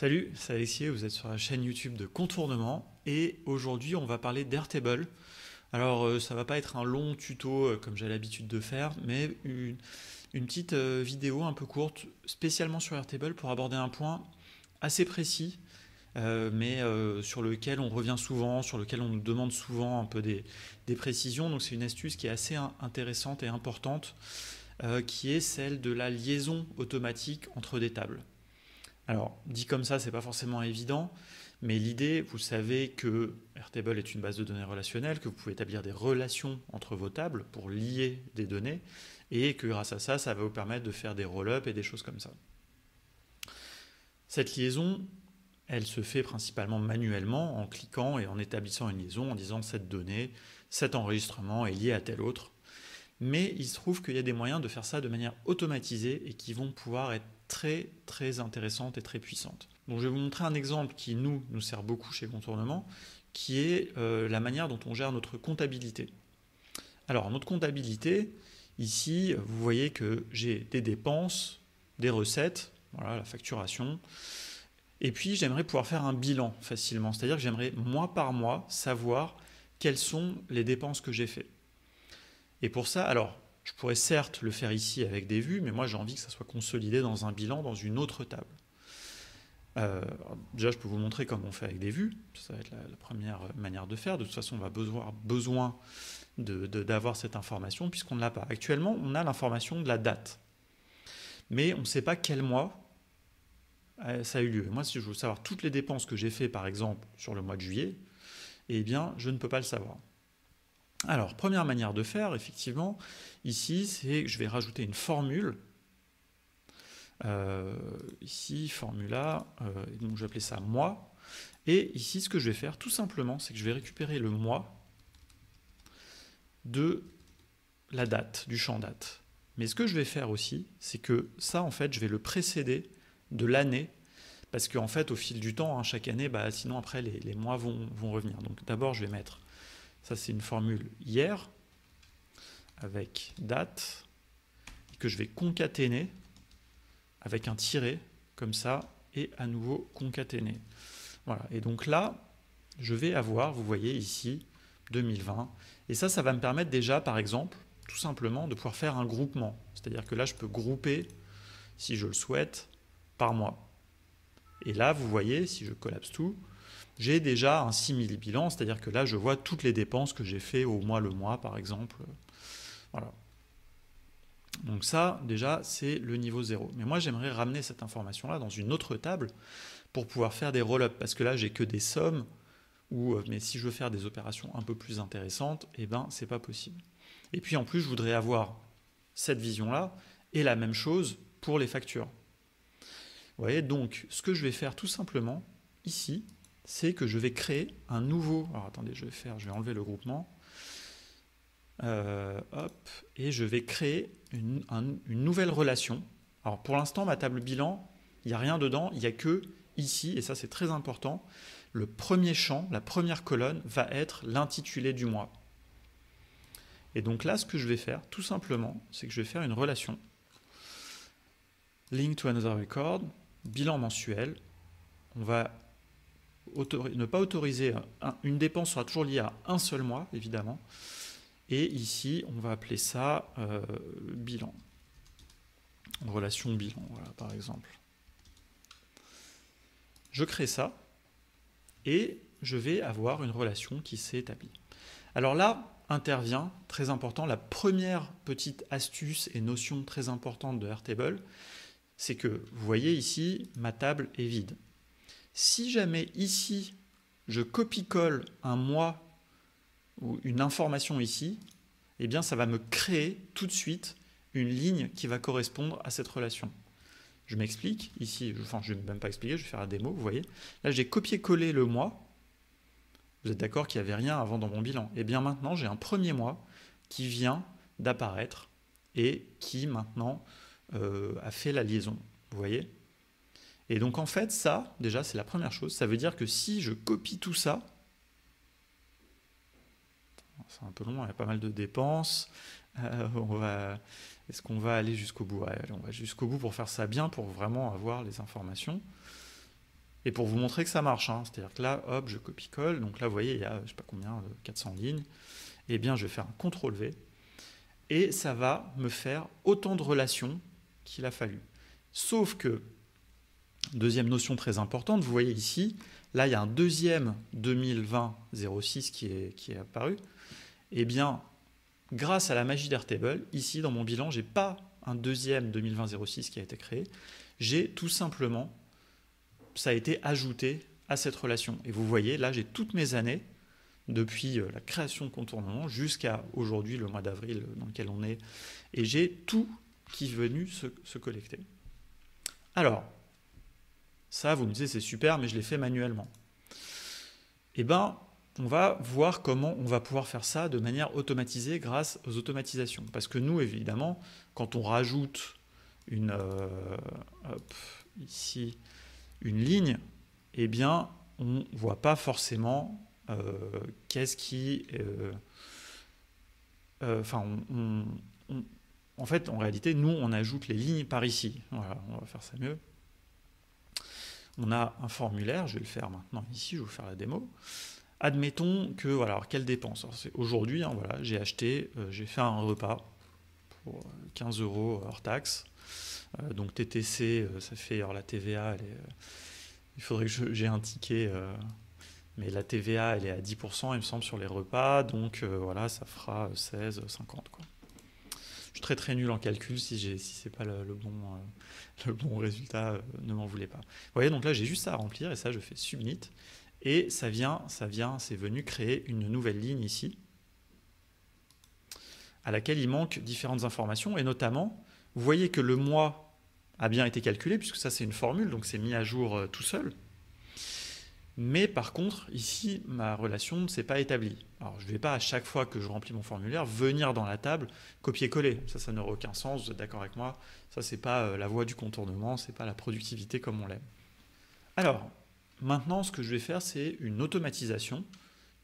Salut, c'est Alexis, vous êtes sur la chaîne YouTube de Contournement et aujourd'hui on va parler d'Airtable. Alors ça va pas être un long tuto comme j'ai l'habitude de faire, mais une petite vidéo un peu courte spécialement sur Airtable pour aborder un point assez précis, mais sur lequel on revient souvent, sur lequel on nous demande souvent un peu des précisions. Donc c'est une astuce qui est assez intéressante et importante, qui est celle de la liaison automatique entre des tables. Alors, dit comme ça, c'est pas forcément évident, mais l'idée, vous savez que Airtable est une base de données relationnelle, que vous pouvez établir des relations entre vos tables pour lier des données, et que grâce à ça, ça va vous permettre de faire des roll-up et des choses comme ça. Cette liaison, elle se fait principalement manuellement, en cliquant et en établissant une liaison, en disant cette donnée, cet enregistrement est lié à tel autre. Mais il se trouve qu'il y a des moyens de faire ça de manière automatisée et qui vont pouvoir être très intéressantes et très puissantes. Donc je vais vous montrer un exemple qui nous sert beaucoup chez Contournement, qui est la manière dont on gère notre comptabilité. Alors notre comptabilité, ici vous voyez que j'ai des dépenses, des recettes, voilà la facturation, et puis j'aimerais pouvoir faire un bilan facilement, c'est-à-dire que j'aimerais mois par mois savoir quelles sont les dépenses que j'ai faites. Et pour ça, alors, je pourrais certes le faire ici avec des vues, mais moi j'ai envie que ça soit consolidé dans un bilan, dans une autre table. Déjà, je peux vous montrer comment on fait avec des vues. Ça va être la première manière de faire. De toute façon, on va avoir besoin d'avoir cette information puisqu'on ne l'a pas. Actuellement, on a l'information de la date. Mais on ne sait pas quel mois ça a eu lieu. Moi, si je veux savoir toutes les dépenses que j'ai faites, par exemple, sur le mois de juillet, eh bien, je ne peux pas le savoir. Alors, première manière de faire, effectivement, ici, c'est que je vais rajouter une formule. Ici, formula, donc je vais appeler ça mois. Et ici, ce que je vais faire, tout simplement, c'est que je vais récupérer le mois de la date, du champ date. Mais ce que je vais faire aussi, c'est que ça, en fait, je vais le précéder de l'année, parce qu'en fait, au fil du temps, chaque année, sinon après, les mois vont revenir. Donc d'abord, je vais mettre... Ça, c'est une formule hier, avec date, que je vais concaténer avec un tiret, comme ça, et à nouveau concaténer. Voilà. Et donc là, je vais avoir, vous voyez ici, 2020. Et ça va me permettre déjà, par exemple, tout simplement, de pouvoir faire un groupement. C'est-à-dire que là, je peux grouper, si je le souhaite, par mois. Et là, vous voyez, si je collapse tout, j'ai déjà un simili-bilan, c'est-à-dire que là, je vois toutes les dépenses que j'ai fait au mois le mois, par exemple. Voilà. Donc ça, déjà, c'est le niveau 0. Mais moi, j'aimerais ramener cette information-là dans une autre table pour pouvoir faire des roll-up, parce que là, j'ai que des sommes, mais si je veux faire des opérations un peu plus intéressantes, eh ben, c'est pas possible. Et puis, en plus, je voudrais avoir cette vision-là, et la même chose pour les factures. Vous voyez, donc, ce que je vais faire tout simplement, ici, c'est que je vais créer un nouveau... Alors attendez, je vais enlever le groupement. Et je vais créer une nouvelle relation. Alors pour l'instant, ma table bilan, il n'y a rien dedans, il n'y a que ici, et ça c'est très important, le premier champ, la première colonne, va être l'intitulé du mois. Et donc là, ce que je vais faire, tout simplement, c'est que je vais faire une relation. Link to another record, bilan mensuel. On va ne pas autoriser, une dépense sera toujours liée à un seul mois, évidemment. Et ici, on va appeler ça bilan. Relation bilan, voilà, par exemple. Je crée ça et je vais avoir une relation qui s'est établie. Alors là, intervient, très important, la première petite astuce et notion très importante de Airtable, c'est que, vous voyez ici, ma table est vide. Si jamais ici, je copie-colle un mois ou une information ici, eh bien ça va me créer tout de suite une ligne qui va correspondre à cette relation. Je m'explique, ici, je ne vais même pas expliquer, je vais faire la démo, vous voyez. Là j'ai copié-collé le mois, vous êtes d'accord qu'il n'y avait rien avant dans mon bilan. Et bien maintenant j'ai un premier mois qui vient d'apparaître et qui maintenant a fait la liaison, vous voyez. Et donc en fait ça, déjà c'est la première chose, ça veut dire que si je copie tout ça, c'est un peu long, il y a pas mal de dépenses. Est-ce qu'on va aller jusqu'au bout? Ouais, on va jusqu'au bout pour faire ça bien, pour vraiment avoir les informations. Et pour vous montrer que ça marche, hein, c'est-à-dire que là, hop, je copie-colle. Donc là, vous voyez, il y a, je sais pas combien, 400 lignes. Eh bien, je vais faire un CTRL-V. Et ça va me faire autant de relations qu'il a fallu. Sauf que, deuxième notion très importante, vous voyez ici, là, il y a un deuxième 2020-06 qui est apparu. Eh bien, grâce à la magie d'Airtable, ici, dans mon bilan, je n'ai pas un deuxième 2020-06 qui a été créé. J'ai tout simplement, ça a été ajouté à cette relation. Et vous voyez, là, j'ai toutes mes années, depuis la création de contournement jusqu'à aujourd'hui, le mois d'avril dans lequel on est. Et j'ai tout qui est venu se collecter. Alors, ça, vous me disiez, c'est super, mais je l'ai fait manuellement. Eh bien, on va voir comment on va pouvoir faire ça de manière automatisée grâce aux automatisations. Parce que nous, évidemment, quand on rajoute ici, une ligne, eh bien, on ne voit pas forcément qu'est-ce qui... en fait, en réalité, nous, on ajoute les lignes par ici. Voilà, on va faire ça mieux. On a un formulaire, je vais le faire maintenant ici, je vais vous faire la démo. Admettons que, voilà, alors quelle dépense? Aujourd'hui, hein, voilà, j'ai fait un repas pour 15 € hors taxe. Donc TTC, ça fait, alors la TVA, il faudrait que j'ai un ticket, mais la TVA, elle est à 10%, il me semble, sur les repas, donc voilà, ça fera 16,50 quoi. Je suis très nul en calcul, si c'est pas le bon résultat, ne m'en voulez pas. Vous voyez, donc là j'ai juste ça à remplir, et ça je fais submit, et c'est venu créer une nouvelle ligne ici, à laquelle il manque différentes informations, et notamment, vous voyez que le mois a bien été calculé, puisque ça c'est une formule, donc c'est mis à jour tout seul. Mais par contre, ici, ma relation ne s'est pas établie. Alors, je ne vais pas, à chaque fois que je remplis mon formulaire, venir dans la table, copier-coller. Ça n'aurait aucun sens, vous êtes d'accord avec moi? Ça, ce n'est pas la voie du contournement, ce n'est pas la productivité comme on l'aime. Alors, maintenant, ce que je vais faire, c'est une automatisation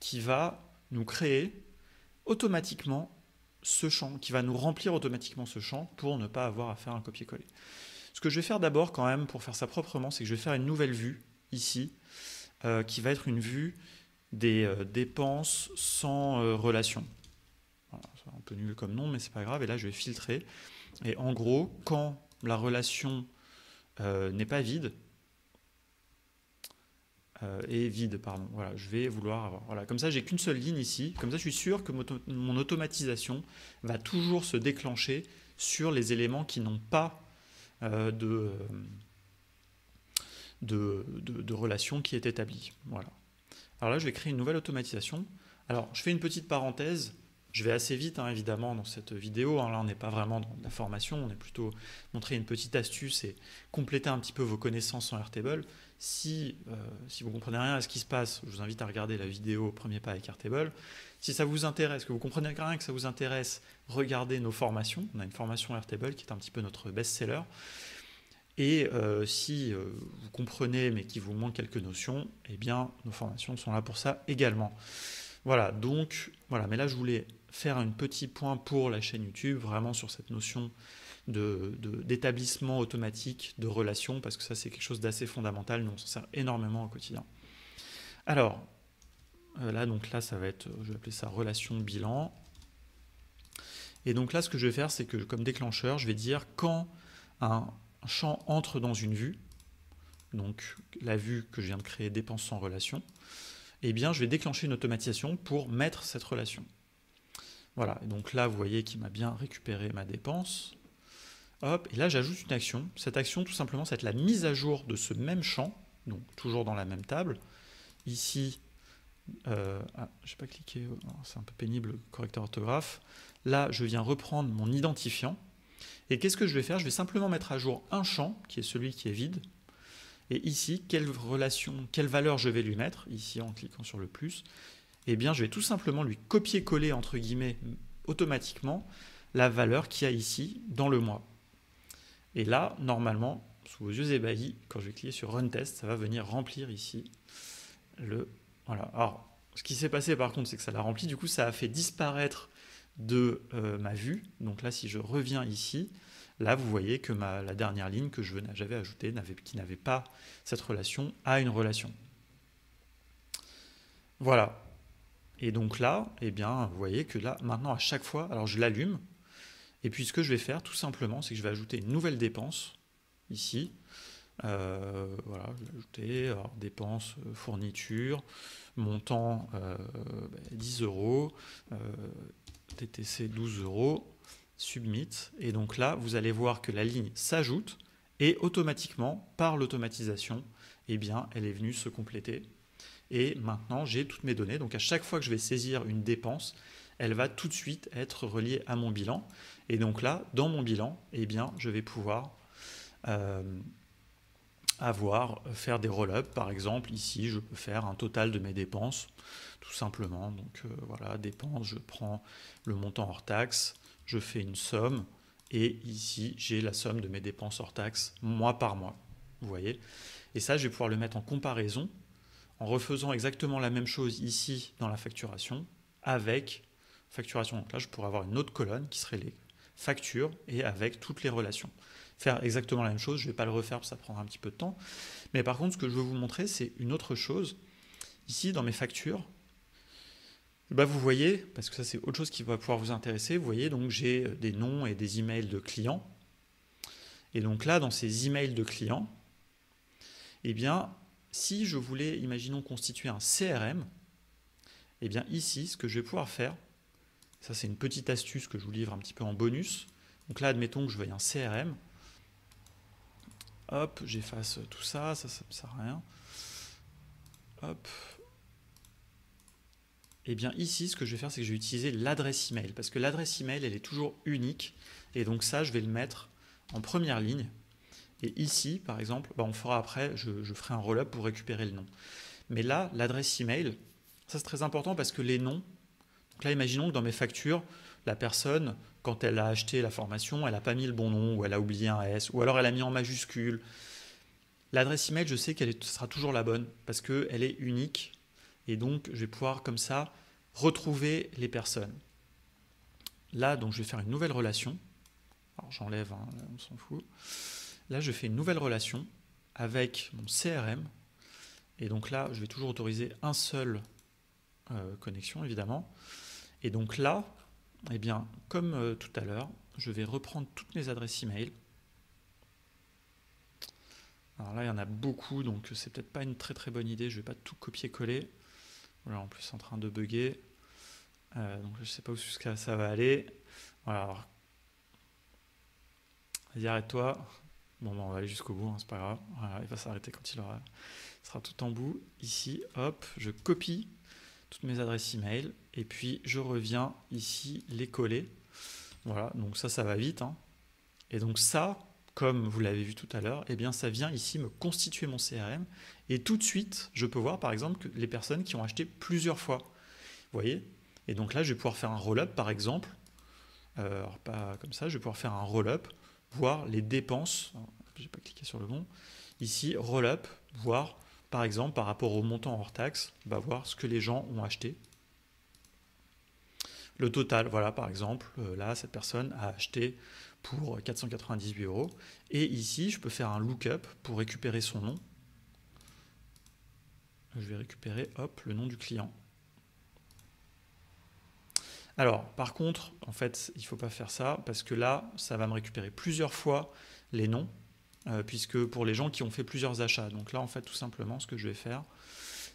qui va nous créer automatiquement ce champ, qui va nous remplir automatiquement ce champ pour ne pas avoir à faire un copier-coller. Ce que je vais faire d'abord, quand même, pour faire ça proprement, c'est que je vais faire une nouvelle vue, ici, qui va être une vue des dépenses sans relation. Voilà, c'est un peu nul comme nom, mais c'est pas grave. Et là, je vais filtrer. Et en gros, quand la relation n'est pas vide, voilà, je vais vouloir avoir. Voilà, comme ça, j'ai qu'une seule ligne ici. Comme ça, je suis sûr que mon automatisation va toujours se déclencher sur les éléments qui n'ont pas de relation qui est établie. Voilà. Alors là, je vais créer une nouvelle automatisation. Alors, je fais une petite parenthèse. Je vais assez vite, hein, évidemment, dans cette vidéo. Là, on n'est pas vraiment dans la formation. On est plutôt montrer une petite astuce et compléter un petit peu vos connaissances en Airtable. Si vous ne comprenez rien à ce qui se passe, je vous invite à regarder la vidéo Premier pas avec Airtable. Si ça vous intéresse, que vous comprenez rien, que ça vous intéresse, regardez nos formations. On a une formation Airtable qui est un petit peu notre best-seller. Et si vous comprenez mais qu'il vous manque quelques notions, eh bien nos formations sont là pour ça également. Voilà, donc voilà, mais là je voulais faire un petit point pour la chaîne YouTube, vraiment sur cette notion d'établissement automatique de relations, parce que ça c'est quelque chose d'assez fondamental, nous on s'en sert énormément au quotidien. Alors, là ça va être, je vais appeler ça relation bilan. Et donc là ce que je vais faire, c'est que comme déclencheur, je vais dire quand un champ entre dans une vue, donc la vue que je viens de créer dépense sans relation, eh bien je vais déclencher une automatisation pour mettre cette relation. Voilà, et donc là vous voyez qu'il m'a bien récupéré ma dépense. Hop, et là j'ajoute une action. Cette action tout simplement c'est la mise à jour de ce même champ, donc toujours dans la même table. Ici, je n'ai pas cliqué, c'est un peu pénible, correcteur orthographe. Là je viens reprendre mon identifiant. Et qu'est-ce que je vais faire? Je vais simplement mettre à jour un champ, qui est celui qui est vide. Et ici, quelle valeur je vais lui mettre? Ici, en cliquant sur le plus. Eh bien, je vais tout simplement lui copier-coller, entre guillemets, automatiquement, la valeur qu'il y a ici, dans le mois. Et là, normalement, sous vos yeux ébahis, quand je vais cliquer sur Run Test, ça va venir remplir ici le... Voilà. Alors, ce qui s'est passé, par contre, c'est que ça l'a rempli. Du coup, ça a fait disparaître de ma vue. Donc là, si je reviens ici, Là, vous voyez que la dernière ligne que j'avais ajoutée, qui n'avait pas cette relation, a une relation. Voilà. Et donc là, eh bien, vous voyez que là, maintenant, à chaque fois, alors je l'allume, et puis ce que je vais faire, tout simplement, c'est que je vais ajouter une nouvelle dépense, ici. Voilà, je vais ajouter dépenses, fourniture, montant 10 euros, TTC 12 euros, submit. Et donc là, vous allez voir que la ligne s'ajoute et automatiquement, par l'automatisation, eh bien, elle est venue se compléter. Et maintenant, j'ai toutes mes données. Donc à chaque fois que je vais saisir une dépense, elle va tout de suite être reliée à mon bilan. Et donc là, dans mon bilan, eh bien, je vais pouvoir faire des roll-ups. Par exemple, ici, je peux faire un total de mes dépenses, tout simplement. Donc voilà, dépenses, je prends le montant hors taxe, je fais une somme, et ici, j'ai la somme de mes dépenses hors taxe mois par mois. Vous voyez? Et ça, je vais pouvoir le mettre en comparaison en refaisant exactement la même chose ici dans la facturation avec facturation. Donc là, je pourrais avoir une autre colonne qui serait les factures et avec toutes les relations. Faire exactement la même chose, je ne vais pas le refaire parce que ça prendra un petit peu de temps. Mais par contre, ce que je veux vous montrer, c'est une autre chose. Ici, dans mes factures, vous voyez, parce que ça c'est autre chose qui va pouvoir vous intéresser, vous voyez, donc j'ai des noms et des emails de clients. Et donc là, dans ces emails de clients, eh bien, si je voulais, imaginons, constituer un CRM, eh bien ici, ce que je vais pouvoir faire, ça c'est une petite astuce que je vous livre un petit peu en bonus. Donc là, admettons que je veuille un CRM. Hop, j'efface tout ça, ça ne me sert à rien. Hop. Et bien ici, ce que je vais faire, c'est que je vais utiliser l'adresse email, parce que l'adresse email, elle est toujours unique. Et donc ça, je vais le mettre en première ligne. Et ici, par exemple, on fera après, je ferai un roll-up pour récupérer le nom. Mais là, l'adresse email, ça c'est très important parce que les noms, donc là imaginons que dans mes factures, la personne, quand elle a acheté la formation, elle n'a pas mis le bon nom, ou elle a oublié un S, ou alors elle a mis en majuscule. L'adresse email, je sais qu'elle sera toujours la bonne parce qu'elle est unique. Et donc, je vais pouvoir comme ça retrouver les personnes. Là, donc, je vais faire une nouvelle relation. Alors j'enlève, hein, là, on s'en fout. Là, je fais une nouvelle relation avec mon CRM. Et donc là, je vais toujours autoriser un seul connexion, évidemment. Et donc là, eh bien, comme tout à l'heure, je vais reprendre toutes mes adresses email. Alors là, il y en a beaucoup, donc c'est peut-être pas une très très bonne idée. Je ne vais pas tout copier-coller. Voilà, en plus, c'est en train de bugger. Donc je ne sais pas où jusqu'à ça va aller. Voilà, alors, vas-y, arrête-toi. Bon, on va aller jusqu'au bout, hein, c'est pas grave. Voilà, il va s'arrêter quand il sera tout en bout. Ici, hop, je copie toutes mes adresses email et puis je reviens ici les coller. Voilà, donc ça va vite. Hein. Et donc ça, comme vous l'avez vu tout à l'heure, eh bien ça vient ici me constituer mon CRM et tout de suite, je peux voir par exemple que les personnes qui ont acheté plusieurs fois. Vous voyez? Et donc là, je vais pouvoir faire un roll-up par exemple. Alors pas comme ça, je vais pouvoir faire un roll-up, voir les dépenses. Je n'ai pas cliqué sur le bon. Ici, roll-up, voir par exemple par rapport au montant hors taxe, voir ce que les gens ont acheté. Le total, voilà par exemple, là cette personne a acheté pour 498 euros. Et ici, je peux faire un lookup pour récupérer son nom. Je vais récupérer, hop, le nom du client. Alors, par contre, en fait, il ne faut pas faire ça parce que là, ça va me récupérer plusieurs fois les noms, puisque pour les gens qui ont fait plusieurs achats. Donc là, en fait, tout simplement, ce que je vais faire,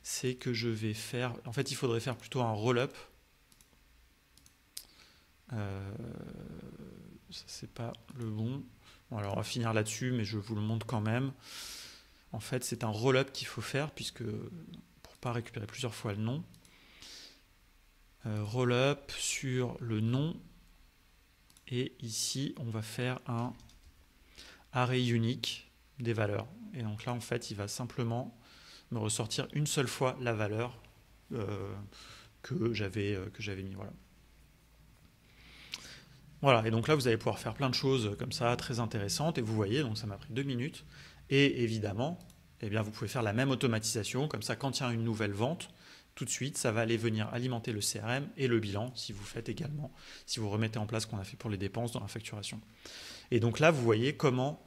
c'est que je vais faire... En fait, il faudrait faire plutôt un roll-up. Ça, c'est pas le bon. Bon, alors, on va finir là-dessus, mais je vous le montre quand même. En fait, c'est un roll-up qu'il faut faire, puisque pour ne pas récupérer plusieurs fois le nom, roll-up sur le nom, et ici, on va faire un array unique des valeurs. Et donc là, en fait, il va simplement me ressortir une seule fois la valeur que j'avais mis. Voilà. Voilà, et donc là, vous allez pouvoir faire plein de choses comme ça, très intéressantes. Et vous voyez, donc ça m'a pris 2 minutes. Et évidemment, eh bien, vous pouvez faire la même automatisation. Comme ça, quand il y a une nouvelle vente, tout de suite, ça va aller venir alimenter le CRM et le bilan, si vous faites également, si vous remettez en place ce qu'on a fait pour les dépenses dans la facturation. Et donc là, vous voyez comment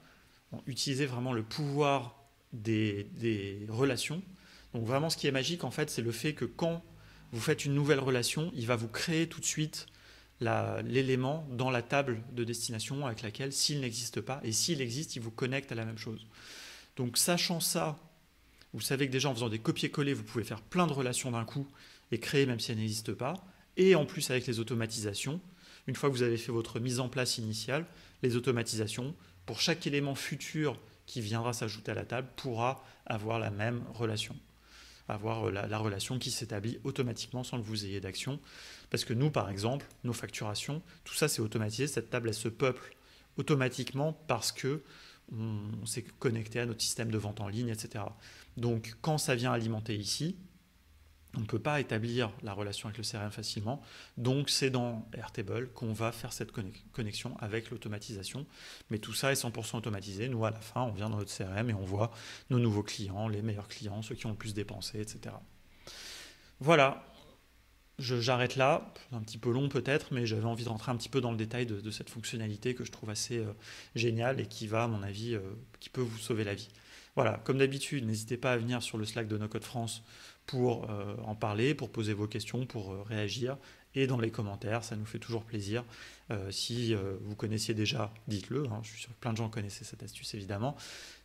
utiliser vraiment le pouvoir des relations. Donc vraiment, ce qui est magique, en fait, c'est le fait que quand vous faites une nouvelle relation, il va vous créer tout de suite l'élément dans la table de destination avec laquelle, s'il n'existe pas, et s'il existe, il vous connecte à la même chose. Donc sachant ça, vous savez que déjà en faisant des copier-coller, vous pouvez faire plein de relations d'un coup et créer même si elles n'existent pas. Et en plus avec les automatisations, une fois que vous avez fait votre mise en place initiale, les automatisations, pour chaque élément futur qui viendra s'ajouter à la table, pourra avoir la même relation. Avoir la relation qui s'établit automatiquement sans que vous ayez d'action. Parce que nous, par exemple, nos facturations, tout ça c'est automatisé, cette table elle se peuple automatiquement parce que on s'est connecté à notre système de vente en ligne, etc. Donc quand ça vient alimenter ici, on ne peut pas établir la relation avec le CRM facilement. Donc c'est dans Airtable qu'on va faire cette connexion avec l'automatisation. Mais tout ça est 100% automatisé. Nous, à la fin, on vient dans notre CRM et on voit nos nouveaux clients, les meilleurs clients, ceux qui ont le plus dépensé, etc. Voilà. J'arrête là, un petit peu long peut-être, mais j'avais envie de rentrer un petit peu dans le détail de cette fonctionnalité que je trouve assez géniale et qui va, à mon avis, qui peut vous sauver la vie. Voilà, comme d'habitude, n'hésitez pas à venir sur le Slack de No Code France pour en parler, pour poser vos questions, pour réagir. Et dans les commentaires, ça nous fait toujours plaisir. Si vous connaissiez déjà, dites-le. Hein, je suis sûr que plein de gens connaissaient cette astuce, évidemment.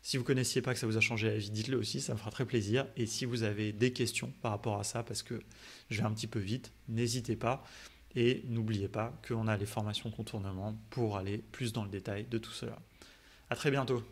Si vous ne connaissiez pas, que ça vous a changé la vie, dites-le aussi, ça me fera très plaisir. Et si vous avez des questions par rapport à ça, parce que je vais un petit peu vite, n'hésitez pas. Et n'oubliez pas qu'on a les formations contournement pour aller plus dans le détail de tout cela. À très bientôt.